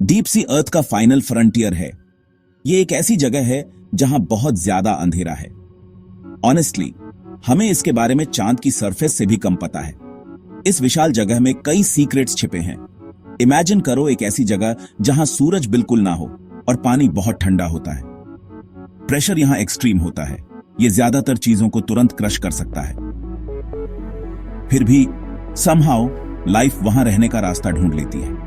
Deep sea अर्थ का final frontier है। ये एक ऐसी जगह है जहां बहुत ज्यादा अंधेरा है। ऑनेस्टली, हमें इसके बारे में चांद की सरफेस से भी कम पता है। इस विशाल जगह में कई सीक्रेट्स छिपे हैं। इमेजिन करो एक ऐसी जगह जहां सूरज बिल्कुल ना हो और पानी बहुत ठंडा होता है। प्रेशर यहां एक्सट्रीम होता है। ये ज्यादातर चीजों को तुरंत क्रश कर सकता है। फिर भी समहाउ लाइफ वहां रहने का रास्ता ढूंढ लेती है।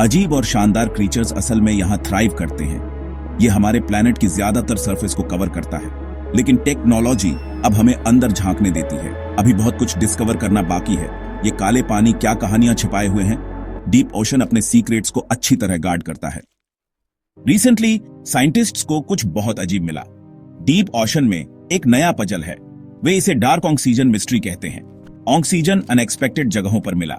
अजीब और शानदार क्रीचर्स असल में यहां थ्राइव करते हैं। ये हमारे प्लैनेट की ज्यादातर सरफेस को कवर करता है, लेकिन टेक्नोलॉजी अब हमें अंदर झांकने देती है। अभी बहुत कुछ डिस्कवर करना बाकी है। ये काले पानी क्या कहानियां छिपाए हुए हैं? डीप ओशन अपने सीक्रेट्स को अच्छी तरह गार्ड करता है। रिसेंटली साइंटिस्ट्स को कुछ बहुत अजीब मिला। डीप ओशन में एक नया पजल है। वे इसे डार्क ऑक्सीजन मिस्ट्री कहते हैं। ऑक्सीजन अनएक्सपेक्टेड जगहों पर मिला।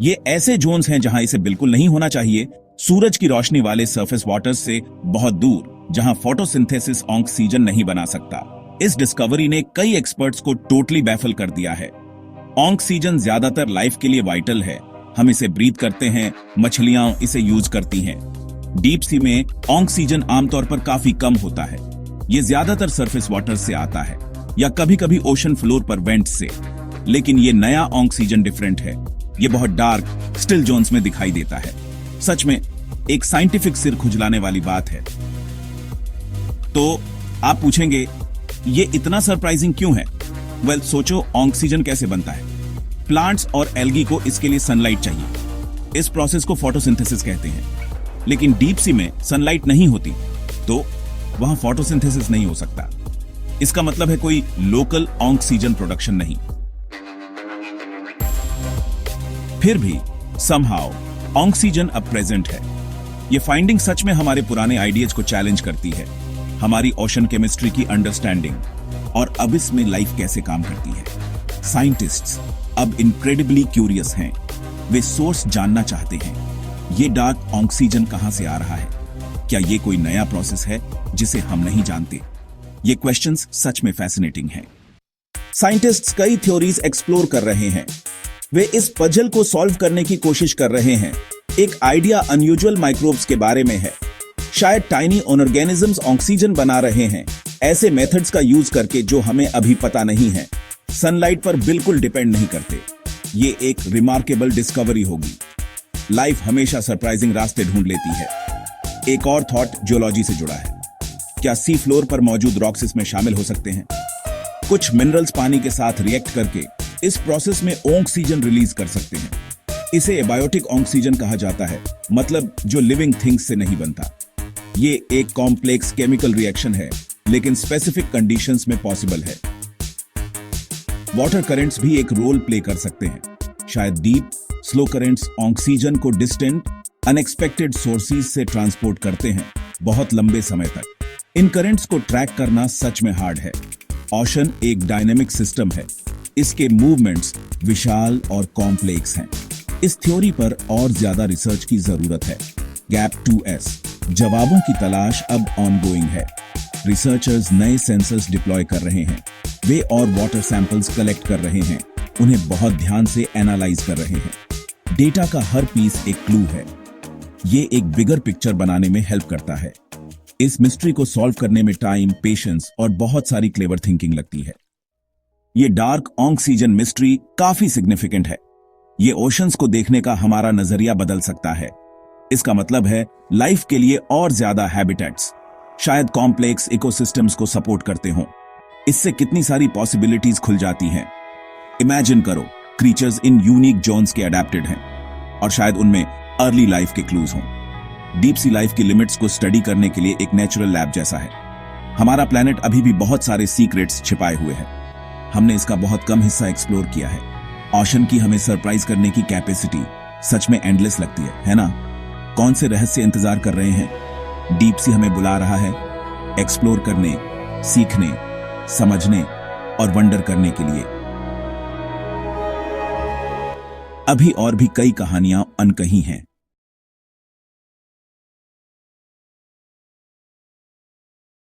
ये ऐसे जोन्स हैं जहां इसे बिल्कुल नहीं होना चाहिए। सूरज की रोशनी वाले सरफेस वाटर्स से बहुत दूर, जहां फोटोसिंथेसिस ऑक्सीजन नहीं बना सकता। इस डिस्कवरी ने कई एक्सपर्ट्स को टोटली बैफल कर दिया है। ऑक्सीजन ज्यादातर लाइफ के लिए वाइटल है। हम इसे ब्रीथ करते हैं, मछलियां इसे यूज करती हैं। डीप सी में ऑक्सीजन आमतौर पर काफी कम होता है। ये ज्यादातर सरफेस वाटर से आता है या कभी कभी ओशन फ्लोर पर वेंट से। लेकिन ये नया ऑक्सीजन डिफरेंट है। ये बहुत डार्क स्टिल जोन्स में दिखाई देता है। सच में एक साइंटिफिक सिर खुजलाने वाली बात है। तो आप पूछेंगे, ये इतना सरप्राइजिंग क्यों है? वेल, सोचो ऑक्सीजन कैसे बनता है। प्लांट्स और एल्गी को इसके लिए सनलाइट चाहिए। इस प्रोसेस को फोटोसिंथेसिस कहते हैं। लेकिन डीप सी में सनलाइट नहीं होती, तो वहां फोटोसिंथेसिस नहीं हो सकता। इसका मतलब है कोई लोकल ऑक्सीजन प्रोडक्शन नहीं। फिर भी समहाउ ऑक्सीजन अब प्रेजेंट है। ये फाइंडिंग सच में हमारे पुराने आइडियाज को चैलेंज करती है, हमारी ओशन केमिस्ट्री की अंडरस्टैंडिंग और अब इसमें लाइफ कैसे काम करती है। साइंटिस्ट्स अब इनक्रेडिबली क्यूरियस हैं। वे सोर्स जानना चाहते हैं। ये डार्क ऑक्सीजन कहां से आ रहा है? क्या ये कोई नया प्रोसेस है जिसे हम नहीं जानते? ये क्वेश्चंस सच में फैसिनेटिंग हैं। साइंटिस्ट्स कई थ्योरीज एक्सप्लोर कर रहे हैं। वे इस पजल को सॉल्व करने की कोशिश कर रहे हैं। एक आइडिया अनयूजुअल माइक्रोब्स के बारे में है। शायद टाइनी ऑर्गेनिजम्स ऑक्सीजन बना रहे हैं, ऐसे मेथड्स का यूज करके जो हमें अभी पता नहीं है। सनलाइट पर बिल्कुल डिपेंड नहीं करते। ये एक रिमार्केबल डिस्कवरी होगी। लाइफ हमेशा सरप्राइजिंग रास्ते ढूंढ लेती है। एक और थॉट जियोलॉजी से जुड़ा है। क्या सी फ्लोर पर मौजूद रॉक्स इसमें शामिल हो सकते हैं? कुछ मिनरल्स पानी के साथ रिएक्ट करके इस प्रोसेस में ऑक्सीजन रिलीज कर सकते हैं। इसे एबायोटिक ऑक्सीजन कहा जाता है, मतलब जो लिविंग थिंग्स से नहीं बनता। ये एक कॉम्प्लेक्स केमिकल रिएक्शन है, लेकिन स्पेसिफिक कंडीशंस में पॉसिबल है। वाटर करंट्स भी एक रोल प्ले कर सकते हैं। शायद डीप स्लो करंट्स ऑक्सीजन को डिस्टेंट अनएक्सपेक्टेड सोर्सेज से ट्रांसपोर्ट करते हैं बहुत लंबे समय तक। इन करंट्स को ट्रैक करना सच में हार्ड है। ओशन एक डायनेमिक सिस्टम है। इसके मूवमेंट्स विशाल और कॉम्प्लेक्स हैं। इस थ्योरी पर और ज्यादा रिसर्च की जरूरत है। गैप 2S जवाबों की तलाश अब ऑनगोइंग है। रिसर्चर्स नए सेंसर्स डिप्लॉय कर रहे हैं। वे और वाटर सैंपल्स कलेक्ट कर रहे हैं, उन्हें बहुत ध्यान से एनालाइज कर रहे हैं। डेटा का हर पीस एक क्लू है। ये एक बिगर पिक्चर बनाने में हेल्प करता है। इस मिस्ट्री को सॉल्व करने में टाइम, पेशेंस और बहुत सारी क्लेवर थिंकिंग लगती है। ये डार्क ऑक्सीजन मिस्ट्री काफी सिग्निफिकेंट है। ये ओशंस को देखने का हमारा नजरिया बदल सकता है। इसका मतलब है लाइफ के लिए और ज्यादा हैबिटेट्स, शायद कॉम्प्लेक्स इकोसिस्टम्स को सपोर्ट करते हों। इससे कितनी सारी पॉसिबिलिटीज खुल जाती हैं। इमेजिन करो, क्रीचर्स इन यूनिक जोन्स के अडेप्टेड हैं और शायद उनमें अर्ली लाइफ के क्लूज हों। डीप सी लाइफ की लिमिट्स को स्टडी करने के लिए एक नेचुरल लैब जैसा है। हमारा प्लैनेट अभी भी बहुत सारे सीक्रेट्स छिपाए हुए है। हमने इसका बहुत कम हिस्सा एक्सप्लोर किया है। ओशन की हमें सरप्राइज करने की कैपेसिटी सच में एंडलेस लगती है ना? कौन से रहस्य इंतजार कर रहे हैं? डीप सी हमें बुला रहा है एक्सप्लोर करने, सीखने, समझने और वंडर करने के लिए। अभी और भी कई कहानियां अनकही हैं।